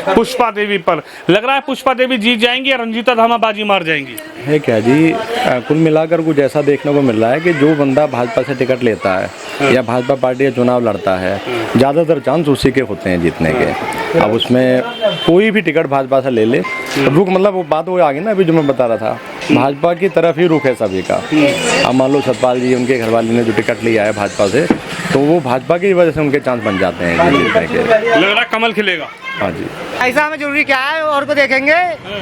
पुष्पा देवी पर। लग रहा है पुष्पा देवी जीत जाएंगी या रंजीता धामा बाजी मार जाएंगी? है क्या जी, कुल मिलाकर कुछ ऐसा देखने को मिल रहा है कि जो बंदा भाजपा से टिकट लेता है या भाजपा पार्टी का चुनाव लड़ता है, ज़्यादातर चांस उसी के होते हैं जीतने के। अब उसमें कोई भी टिकट भाजपा से ले ले, रुख मतलब वो बात वो आ गई ना, अभी जो मैं बता रहा था, भाजपा की तरफ ही रुख है सभी का। अब मान लो सतपाल जी, उनके घरवाले ने जो टिकट लिया है भाजपा से, तो वो भाजपा की वजह से उनके चांस बन जाते हैं जीतने के। लग रहा है कमल खिलेगा। हाँ जी, ऐसा हमें जरूरी क्या है और को देखेंगे,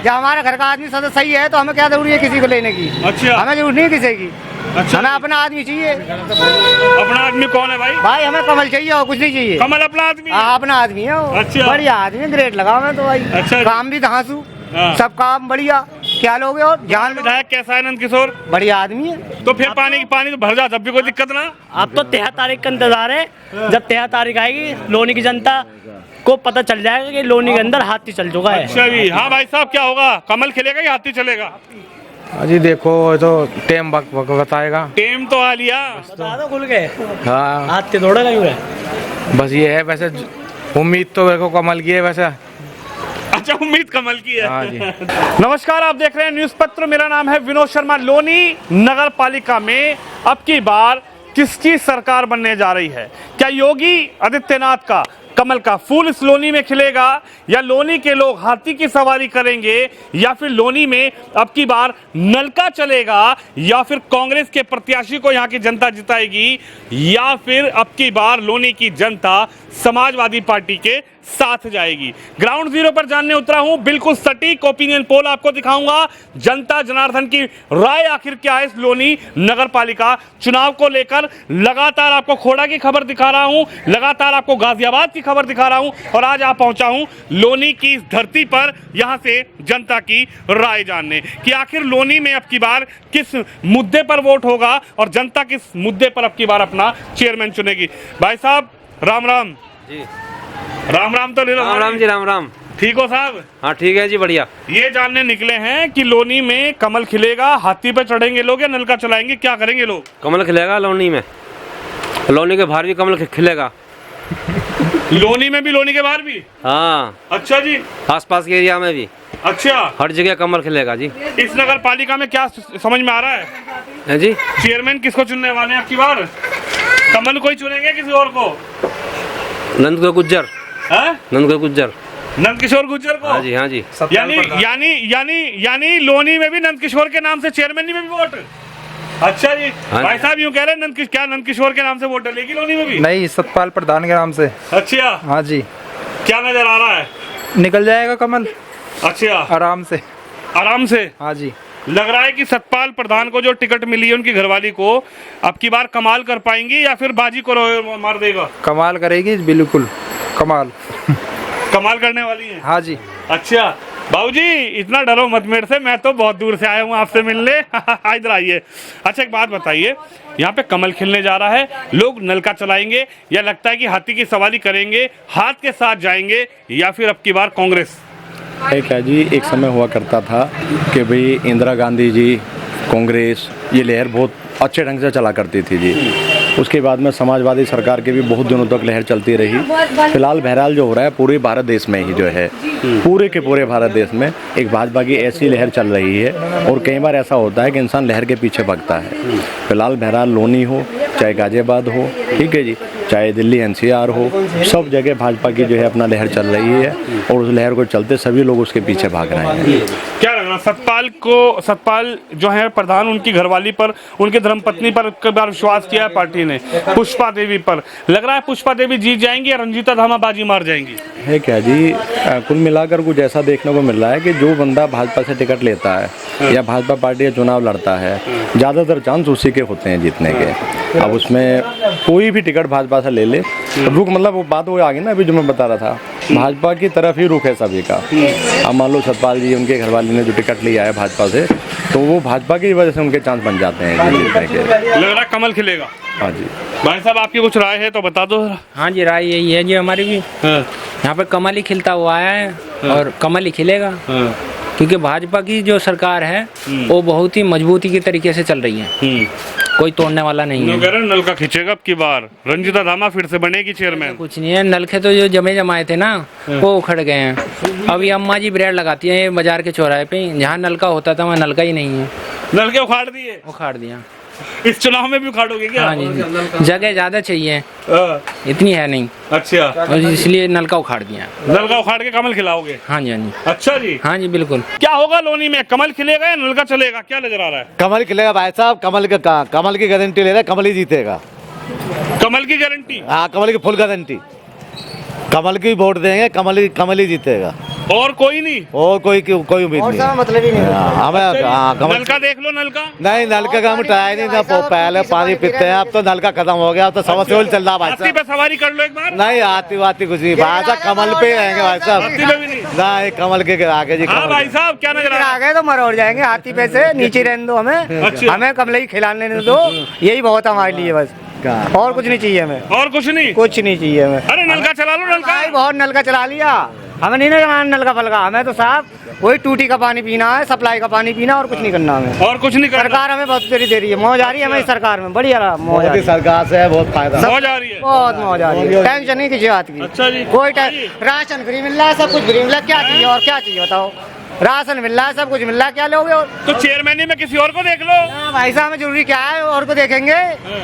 जब हमारा घर का आदमी सदस्य सही है तो हमें क्या जरूरी है किसी को लेने की? अच्छा, हमें जरूरी नहीं किसी की। अच्छा, हमें अपना आदमी चाहिए। अपना आदमी कौन है भाई? भाई हमें कमल चाहिए और कुछ नहीं चाहिए। कमल अपना आदमी है? हाँ, अपना आदमी है वो। अच्छा। बढ़िया आदमी, ग्रेट लगा हमें तो भाई। अच्छा। काम भी धांसू, हाँ। सब काम बढ़िया। क्या लोगे और जान विधायक कैसा है नंद किशोर? बढ़िया आदमी है। तो फिर पानी तो भर जाता, तब भी कोई दिक्कत ना। अब तो 13 तारीख का इंतजार है। जब 13 तारीख आएगी, लोनी की जनता को पता चल जाएगा कि लोनी के अंदर हाथी चल चुका है। अच्छा जी, हाँ भाई साहब, क्या होगा? कमल खिलेगा या हाथी चलेगा? जी देखो, तो टेम बताएगा। टेम तो आ लिया। बता दो खुल के, हाँ, हाथी थोड़ा लगे हुए। बस ये है। वैसे उम्मीद तो देखो कमल की है वैसे। अच्छा, उम्मीद कमल की है। हाँ जी। नमस्कार, आप देख रहे हैं न्यूज पत्र। मेरा नाम है विनोद शर्मा। लोनी नगर पालिका में अब की बार किसकी सरकार बनने जा रही है? क्या योगी आदित्यनाथ का कमल का फूल इस लोनी में खिलेगा, या लोनी के लोग हाथी की सवारी करेंगे, या फिर लोनी में अब की बार नलका चलेगा, या फिर कांग्रेस के प्रत्याशी को यहां की जनता जिताएगी, या फिर अब की बार लोनी की जनता समाजवादी पार्टी के साथ जाएगी? ग्राउंड जीरो पर जानने उतरा हूं, बिल्कुल सटीक ओपिनियन पोल आपको दिखाऊंगा। जनता जनार्दन की राय आखिर क्या है इस लोनी नगर पालिका चुनाव को लेकर। लगातार आपको खोड़ा की खबर दिखा रहा हूं, लगातार आपको गाजियाबाद की खबर दिखा रहा हूं, और आज आप पहुंचा हूं लोनी की इस धरती पर, यहां से जनता की राय जानने कि आखिर लोनी में अब की बार किस मुद्दे पर वोट होगा और जनता किस मुद्दे पर अब की बार अपना चेयरमैन चुनेगी। भाई साहब, राम राम जी। राम राम तो ले लो। राम राम जी, राम राम। ठीक हो साहब? हाँ ठीक है जी, बढ़िया। ये जानने निकले हैं कि लोनी में कमल खिलेगा, हाथी पे चढ़ेंगे लोग या नलका चलाएंगे, क्या करेंगे लोग? कमल खिलेगा लोनी में, लोनी के बाहर भी कमल खिलेगा। लोनी में भी, लोनी के बाहर भी? हाँ। अच्छा जी, आसपास के एरिया में भी। अच्छा, हर जगह कमल खिलेगा जी। इस नगर पालिका में क्या समझ में आ रहा है जी? चेयरमैन किसको चुनने वाले हैं अब की बार? कमल को ही चुनेंगे, किसी और को? नंद गुज्जर। नंद गुज्जर, नंद किशोर गुज्जर को? हाँ जी, हाँ जी। यानी लोनी में भी नंद किशोर के नाम से चेयरमैन में भी वोट? अच्छा जी। हाँ। भाई साहब यूँ कह रहे हैं क्या नंद किशोर के नाम से वोट डलेगी लोनी में भी? नहीं, सतपाल प्रधान के नाम से। अच्छा, हाँ जी। क्या नजर आ रहा है? निकल जाएगा कमल। अच्छा, आराम से। आराम से? हाँ जी। लग रहा है कि सतपाल प्रधान को जो टिकट मिली है उनकी घरवाली को, अब की बार कमाल कर पाएंगी या फिर बाजी को मार देगा? कमाल करेगी, बिल्कुल कमाल। कमाल करने वाली है? हाँ जी। अच्छा बाबूजी, इतना डरो मत मेरे से, मैं तो बहुत दूर से आया हूँ आपसे मिलने। इधर आइए। अच्छा, एक बात बताइए, यहाँ पे कमल खिलने जा रहा है, लोग नलका चलाएंगे या लगता है कि हाथी की सवारी करेंगे, हाथ के साथ जाएंगे, या फिर अब की बार कांग्रेस? है क्या जी, एक समय हुआ करता था कि भाई इंदिरा गांधी जी, कांग्रेस, ये लहर बहुत अच्छे ढंग से चला करती थी जी। उसके बाद में समाजवादी सरकार की भी बहुत दिनों तक लहर चलती रही। फिलहाल बहरहाल जो हो रहा है पूरे भारत देश में ही जो है, पूरे के पूरे भारत देश में एक भाजपा की ऐसी लहर चल रही है, और कई बार ऐसा होता है कि इंसान लहर के पीछे भगता है। फिलहाल बहरहाल लोनी हो, चाहे गाजियाबाद हो, ठीक है जी, चाहे दिल्ली एनसीआर हो, सब जगह भाजपा की जो है अपना लहर चल रही है, और उस लहर को चलते सभी लोग उसके पीछे भाग रहे हैं। क्या लग रहा सतपाल जो है प्रधान, उनकी घरवाली पर, उनके धर्मपत्नी पर कई बार विश्वास किया है पार्टी ने, पुष्पा देवी पर। लग रहा है पुष्पा देवी जीत जाएंगी या रंजीता धामा बाजी मार जाएंगी? है क्या जी, कुल मिलाकर कुछ ऐसा देखने को मिल रहा है कि जो बंदा भाजपा से टिकट लेता है या भाजपा पार्टी का चुनाव लड़ता है, ज़्यादातर चांस उसी के होते हैं जीतने के। अब उसमें कोई भी टिकट भाजपा से ले ले, रुख मतलब वो बात वो आ गई ना, अभी जो मैं बता रहा था, भाजपा की तरफ ही रुख है सभी का। अब मान लो सतपाल जी, उनके घरवाले ने जो टिकट लिया है भाजपा से, तो वो भाजपा की वजह से उनके चांस बन जाते हैं जीतने के। लग रहा है कमल खिलेगा। हाँ जी। भाई साहब, आपकी कुछ राय है तो बता दो। हाँ जी, राय यही है जी हमारी भी। यहाँ पे कमल ही खिलता हुआ है और कमल ही खिलेगा, क्योंकि भाजपा की जो सरकार है वो बहुत ही मजबूती के तरीके से चल रही है। कोई तोड़ने वाला नहीं जो है। कह रहे हैं नलका खींचेगा अब की बार, रंजीता धामा फिर से बनेगी चेयरमैन। कुछ नहीं है, नलखे तो जो जमाए थे ना वो उखड़ गए हैं। अभी अम्मा जी ब्रेड लगाती हैं ये बाजार के चौराहे पे, जहाँ नलका होता था वहाँ नलका ही नहीं है, नलके उखाड़ दिए, उखाड़ दिया। इस चुनाव में भी उखाड़ोगे क्या? हाँ जी, जगह ज्यादा चाहिए, हाँ, इतनी है नहीं, अच्छा, और इसलिए नलका उखाड़ दिया। नलका उखाड़ के कमल खिलाओगे? हाँ जी, हाँ जी, अच्छा जी, हाँ जी बिल्कुल। क्या होगा लोनी में, कमल खिलेगा या नलका चलेगा, क्या नजर आ रहा है? कमल खिलेगा भाई साहब, कमल की गारंटी ले रहे हैं, कमल ही जीतेगा। कमल की गारंटी? हाँ, कमल की फुल गारंटी, कमल की वोट देंगे, कमल ही जीतेगा, और कोई नहीं? और कोई उम्मीद नहीं है। मतलब ही नहीं है। हाँ, हमें हाँ, कमल नलका देख लो, नलका नहीं, नलका का हम ट्राई नहीं था, पहले पानी पीते हैं, अब तो नलका खत्म हो गया, अब तो समरसेबल चल रहा भाई हाथी साहब। पे सवारी कर लो एक बार। नहीं, आती कुछ नहीं भाई साहब, कमल पे ही रहेंगे भाई साहब, हाथी पे भी नहीं? नहीं, कमल के आगे जी, हाँ कमल भाई साहब, क्या नजर आ रहा है? आगे तो मरोड़ जाएंगे हाथी पे से, नीचे रहने दो हमें, अच्छा। हमें कमले ही खिलाने दो, यही बहुत हमारे लिए बस, और कुछ नहीं चाहिए हमें, और कुछ नहीं? कुछ नहीं चाहिए हमें। अरे नलका चला लो, नलका। भाई बहुत नलका चला लिया, हमें नहीं ना नलका फलका, हमें तो साहब वही टूटी का पानी पीना है, सप्लाई का पानी पीना, और कुछ नहीं करना हमें। और कुछ नहीं करना? सरकार हमें बहुत देरी दे रही है, मौज आ रही है हमें इस सरकार में, बढ़िया मौज आ मोदी रही है, सरकार से है बहुत फायदा। मौज आ रही है? बहुत मौज आ रही है, टेंशन नहीं किसी बात की। अच्छा जी, कोई राशन फ्री मिल रहा है, सब कुछ फ्री मिल रहा है, क्या चाहिए और क्या चाहिए बताओ? राशन मिल रहा है, सब कुछ मिल रहा है, क्या लोगे और? तो चेयरमैनी में किसी और को देख लो। भाई साहब हमें जरूरी क्या है, और को देखेंगे?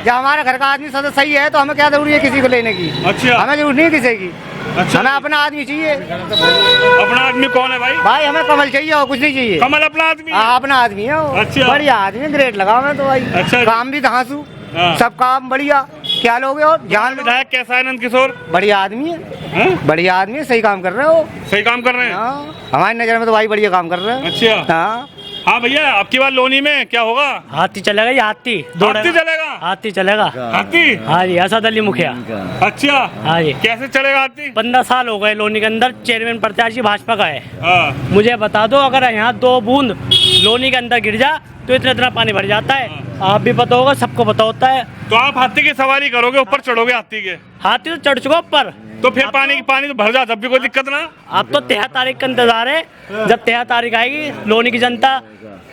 जब हमारे घर का आदमी सदा सही है तो हमें क्या जरूरी है किसी को लेने की? अच्छा, हमें जरूरत नहीं है किसी की, अच्छा, हमें अपना आदमी चाहिए। अपना आदमी कौन है भाई? भाई हमें कमल चाहिए और कुछ नहीं चाहिए। कमल अपना आदमी है? हाँ, अपना आदमी है वो। अच्छा। बढ़िया आदमी है, ग्रेट लगा हमें तो भाई। अच्छा। काम भी धांसू, हाँ। सब काम बढ़िया, क्या लोगे और जान लो। विधायक कैसा है नंद किशोर? बढ़िया आदमी है, हैं? बढ़िया आदमी है, सही काम कर रहे हो। सही काम कर रहे हैं? हाँ, हमारी नजर में तो भाई बढ़िया काम कर रहे हैं। अच्छा, हाँ, हाँ भैया, आपकी बात लोनी में क्या होगा? हाथी चलेगा या हाथी? हाथी चलेगा? हाथी चलेगा। हाथी? हाँ जी, असद अली मुखिया। अच्छा, हाँ जी, कैसे चलेगा हाथी? 15 साल हो गए लोनी के अंदर चेयरमैन प्रत्याशी भाजपा का है। हाँ, मुझे बता दो, अगर यहाँ 2 बूंद लोनी के अंदर गिर जा तो इतना पानी भर जाता है। आप भी पता होगा, सबको पता होता है। तो आप हाथी की सवारी करोगे, ऊपर चढ़ोगे हाथी के? हाथी तो चढ़ चुका ऊपर, तो फिर पानी तो भर जाता, तब भी कोई दिक्कत ना? अब तो 13 तारीख का इंतजार है। जब 13 तारीख आएगी लोनी की जनता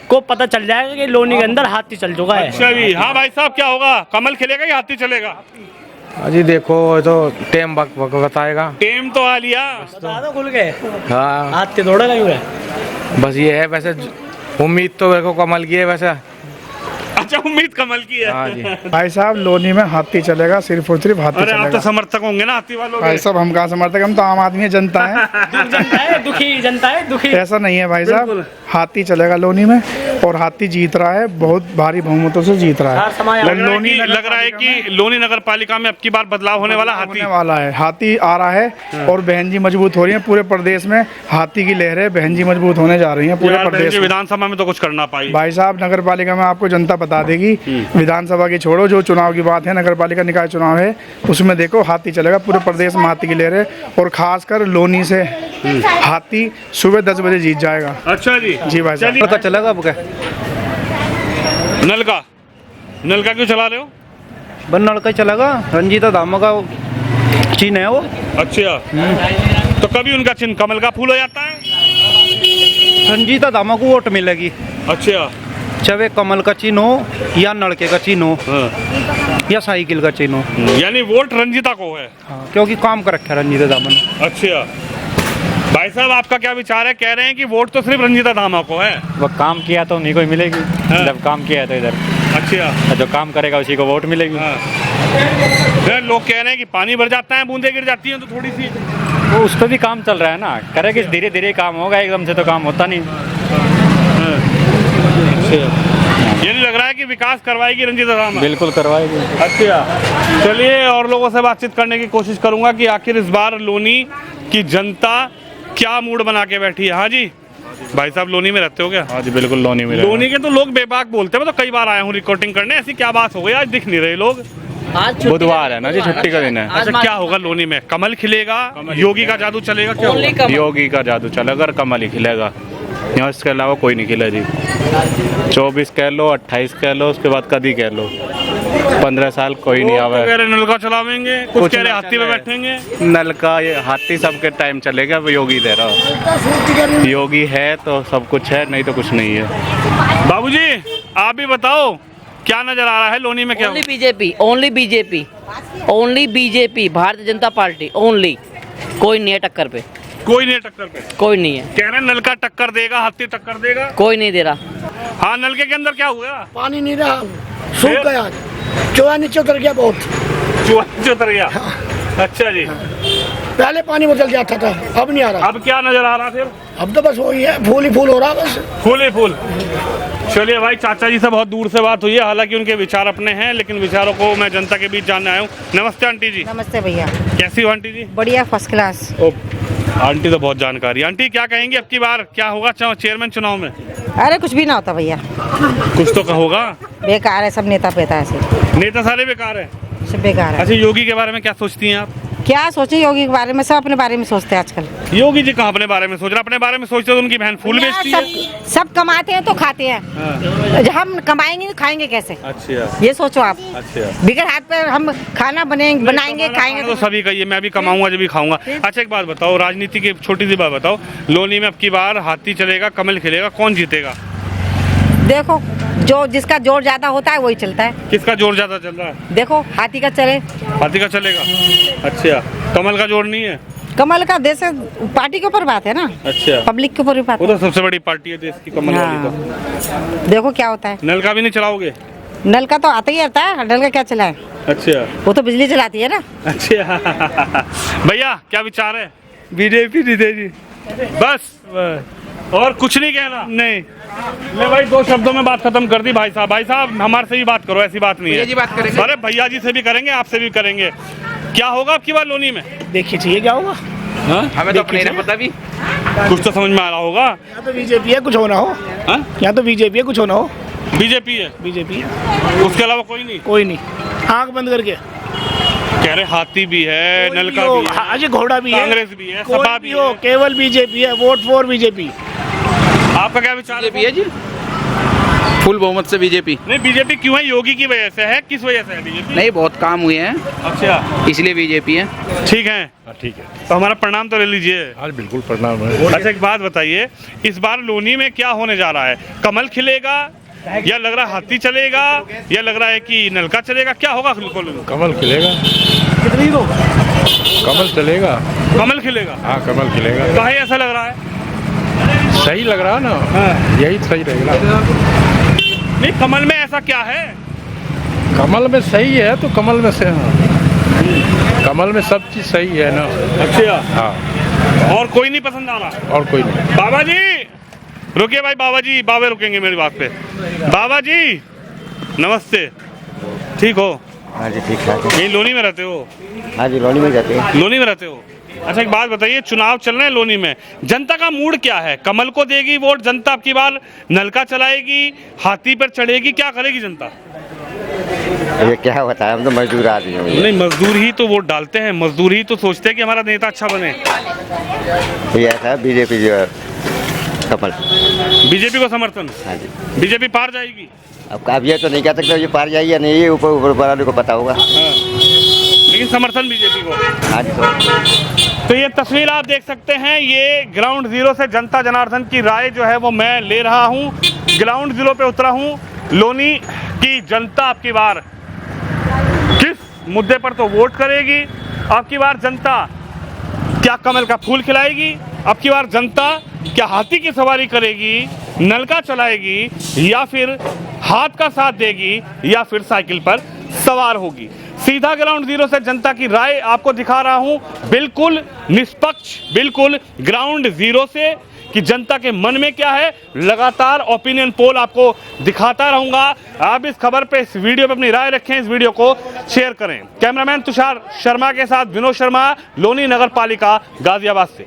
को पता चल जाएगा कि लोनी के अंदर हाथी चल चुका है। अच्छा जी, हाँ भाई साहब, क्या होगा, कमल खिलेगा या हाथी चलेगा? अजी देखो, ये तो टेम बताएगा। टेम तो आ लिया। बता दो खुल के, हाँ, हाथी दौड़ेगा यूं है। बस ये है, वैसे उम्मीद तो देखो कमल की है वैसे। अच्छा, उम्मीद कमल की है। हाँ जी। भाई साहब लोनी में हाथी चलेगा, सिर्फ और सिर्फ हाथी अरे आप तो चलेगा। समर्थक होंगे ना हाथी वालों के? भाई साहब हम कहाँ समर्थक, हम तो आम आदमी है, जनता है। जनता है दुखी, जनता है दुखी। ऐसा नहीं है भाई साहब, हाथी चलेगा लोनी में, और हाथी जीत रहा है, बहुत भारी बहुमतों से जीत रहा चार समय है। लग रहा है कि लोनी नगर पालिका में अब की बार बदलाव होने वाला, हाथी होने वाला है, हाथी आ रहा है, और बहन जी मजबूत हो रही है पूरे प्रदेश में, हाथी की लहरें बहन जी मजबूत होने जा रही है पूरे यार, प्रदेश में। विधानसभा में तो कुछ करना पाई। भाई साहब नगर पालिका में आपको जनता बता देगी, विधानसभा की छोड़ो, जो चुनाव की बात है, नगर पालिका निकाय चुनाव है, उसमें देखो हाथी चलेगा पूरे प्रदेश में, हाथी की लहरें, और खासकर लोनी से हाथी सुबह 10 बजे जीत जाएगा। अच्छा जी, जी भाई साहब। चलिए। चलेगा अब क्या? नलका, नलका क्यों चला रहे हो? बन नलका चलेगा, रंजीता धामा का चिन्ह है वो। अच्छा, तो कभी उनका चिन्ह कमल का फूल हो जाता है? रंजीता धामा को वोट मिलेगी, अच्छा, चाहे कमल का चिन्ह हो या नलके का चिन्ह हो हाँ। या साइकिल का चिन्ह हो, यानी वोट रंजीता को है? क्योंकि काम कर रखा है रंजीता धामा ने। अच्छा, भाई साहब आपका क्या विचार है? कह रहे हैं कि वोट तो सिर्फ रंजीता धामा को है। वो काम किया तो उन्हीं को ही मिलेगी, जब काम किया है तो इधर अच्छा, जो काम करेगा उसी को वोट मिलेगी। हाँ। फिर लोग कह रहे हैं कि पानी भर जाता है, बूंदे गिर जाती हैं तो थोड़ी सी। वो उस पर भी काम चल रहा है ना, करेगी धीरे धीरे काम होगा, एकदम से तो काम होता नहीं। ये नहीं लग रहा है कि विकास करवाएगी रंजीता धामा? बिल्कुल करवाएगी। अच्छा, चलिए और लोगों से बातचीत करने की कोशिश करूंगा कि आखिर इस बार लोनी की जनता क्या मूड बना के बैठी है। हाँ जी, भाई साहब लोनी में रहते हो क्या? हाँ जी बिल्कुल लोनी में। लोनी के तो लोग बेबाक बोलते हैं, मैं तो कई बार आया हूँ रिकॉर्डिंग करने, ऐसी क्या बात हो गई आज दिख नहीं रहे लोग? आज बुधवार है ना जी, छुट्टी का दिन है। अच्छा, क्या होगा लोनी में? कमल खिलेगा, योगी का जादू चलेगा, क्या होगा? योगी का जादू चलेगा और कमल ही खिलेगा, यहाँ इसके अलावा कोई नहीं खिला जी। 24 कह लो, 28 कह लो, उसके बाद कदी कह लो, 15 साल कोई नहीं आवे। कह रहे नलका चलावेंगे, कुछ कह रहे हाथी पे बैठेंगे। नलका ये हाथी सबके टाइम चलेगा, वो योगी दे रहा। योगी है तो सब कुछ है, नहीं तो कुछ नहीं है। बाबूजी आप भी बताओ, क्या नजर आ रहा है लोनी में? क्या only BJP, only BJP, only BJP, Bharatiya Janata party only. कोई नहीं है टक्कर पे, कोई नहीं टक्कर पे, कोई नहीं है। कह रहे हैं नलका टक्कर देगा, हाथी टक्कर देगा। कोई नहीं दे रहा। हाँ, नलके के अंदर क्या हुआ? पानी नहीं रहा, सूख गया, चूहा नीचे उतर गया बहुत। चूहा नीचे उतर गया? अच्छा जी। पहले पानी बदल जाता था, अब नहीं आ रहा। अब क्या नजर आ रहा फिर? अब तो बस वही है, फूल ही फूल हो रहा बस, फूल ही फूल। चलिए भाई, चाचा जी से बहुत दूर से बात हुई है, हालांकि उनके विचार अपने हैं, लेकिन विचारों को मैं जनता के बीच जानने आया हूँ। नमस्ते आंटी जी। नमस्ते भैया। कैसी हो आंटी जी? बढ़िया, फर्स्ट क्लास। आंटी तो बहुत जानकारी। आंटी क्या कहेंगी, अब की बार क्या होगा चेयरमैन चुनाव में? अरे कुछ भी ना होता भैया, कुछ तो होगा। बेकार है सब नेता पेता ऐसे, नेता सारे बेकार है, सब बेकार है। अच्छा, योगी के बारे में क्या सोचती हैं आप? क्या सोचे योगी के बारे में? सब अपने बारे में सोचते हैं आजकल। योगी जी कहाँ अपने बारे में सोच रहे? अपने बारे में सोचते तो उनकी बहन फूल बेचती है। सब कमाते हैं तो खाते हैं, हम कमाएंगे तो खाएंगे कैसे? अच्छा, ये सोचो आप। अच्छा, बिगड़ हाथ पे हम खाना बनाएंगे खाएंगे तो सभी का ये, मैं भी कमाऊंगा जब भी खाऊंगा। अच्छा, एक बात बताओ, राजनीति की छोटी सी बात बताओ, लोनी में अब की बार हाथी चलेगा, कमल खिलेगा, कौन जीतेगा? देखो, जो जिसका जोर ज्यादा होता है वही चलता है। किसका जोर ज्यादा चल रहा है? देखो, हाथी का चले, हाथी का चलेगा। अच्छा, कमल का जोर नहीं है? कमल का देश पार्टी के ऊपर बात है ना। अच्छा, पब्लिक के ऊपर भी बात वो है। तो सबसे बड़ी पार्टी है देश की, कमल वाली तो। देखो क्या होता है। नल का भी नहीं चलाओगे? नल का तो आता ही रहता है, नल का क्या चला है? अच्छा, वो तो बिजली चलाती है ना। अच्छा भैया, क्या विचार है? बीजेपी जीतेगी बस, और कुछ नहीं कहना? नहीं, ले भाई, दो शब्दों में बात खत्म कर दी। भाई साहब हमारे से भी बात करो, ऐसी बात नहीं है। बात करेंगे। अरे भैया जी से भी करेंगे, आपसे भी करेंगे। क्या होगा अब की बार लोनी में? देखिए चाहिए क्या होगा, हमें तो अपने नहीं पता भी, कुछ तो समझ में आ रहा होगा। या तो बीजेपी है, कुछ होना हो। या तो बीजेपी है, कुछ होना हो। बीजेपी है, बीजेपी है, उसके अलावा कोई नहीं? कोई नहीं, आंख बंद करके कह रहे हाथी भी है, नलका भी है, अजय घोड़ा भी है, कांग्रेस भी है, सपा भी हो, है, केवल बीजेपी है, वोट फॉर बीजेपी। आपका क्या विचार है जी? फुल बहुमत से बीजेपी। नहीं, बीजेपी क्यों है? योगी की वजह से है? किस वजह से है बीजेपी? नहीं, बहुत काम हुए हैं। अच्छा, इसलिए बीजेपी है। ठीक है, ठीक है, तो हमारा प्रणाम तो ले लीजिए। हाँ बिल्कुल प्रणाम है। अच्छा, एक बात बताइए, इस बार लोनी में क्या होने जा रहा है? कमल खिलेगा, या लग रहा है हाथी चलेगा, या लग रहा है कि नलका चलेगा? क्या होगा? बिल्कुल कमल खिलेगा। कितनी को? कमल चलेगा। कमल खिलेगा? हाँ, कमल खिलेगा। कहाँ ऐसा लग रहा है? सही लग रहा है ना। हाँ। यही सही रहेगा। नहीं, कमल में ऐसा क्या है? कमल में सही है तो कमल में से, कमल में सब चीज सही है ना। अच्छा, हाँ। और कोई नहीं पसंद आ रहा? और कोई नहीं। बाबा जी रुकिए, भाई बाबा जी, बाबे रुकेंगे मेरी बात पे। बाबा जी नमस्ते, ठीक हो? हाँ जी, ठीक है। यही लोनी में रहते हो? हाँ जी, लोनी में जाते हैं। लोनी में रहते हो? अच्छा, एक बात बताइए, चुनाव चल रहे हैं लोनी में, जनता का मूड क्या है? कमल को देगी वोट जनता अब की बार? नलका चलाएगी, हाथी पर चढ़ेगी, क्या करेगी जनता? ये क्या बताया, हम तो मजदूर आदमी हैं। नहीं, मजदूर ही तो वोट डालते हैं, मजदूर ही तो सोचते हैं कि हमारा नेता अच्छा बने। ये ऐसा है, बीजेपी जो है, कमल। बीजेपी को समर्थन? हाँ जी। बीजेपी पार जाएगी? अब ये तो नहीं कह सकते ये पार जाएगी या नहीं, ये ऊपर वाले को पता होगा। लेकिन समर्थन बीजेपी को। हाँ जी। तो ये तस्वीर आप देख सकते हैं, ये ग्राउंड जीरो से जनता जनार्दन की राय जो है वो मैं ले रहा हूँ। ग्राउंड जीरो पे उतरा हूँ। लोनी की जनता आपकी बार किस मुद्दे पर तो वोट करेगी? आपकी बार जनता क्या कमल का फूल खिलाएगी? आपकी बार जनता क्या हाथी की सवारी करेगी, नलका चलाएगी, या फिर हाथ का साथ देगी, या फिर साइकिल पर सवार होगी? सीधा ग्राउंड जीरो से जनता की राय आपको दिखा रहा हूं, बिल्कुल निष्पक्ष, बिल्कुल ग्राउंड जीरो से कि जनता के मन में क्या है। लगातार ओपिनियन पोल आपको दिखाता रहूंगा। आप इस खबर पे, इस वीडियो पे अपनी राय रखें, इस वीडियो को शेयर करें। कैमरामैन तुषार शर्मा के साथ विनोद शर्मा, लोनी नगर पालिका, गाजियाबाद से।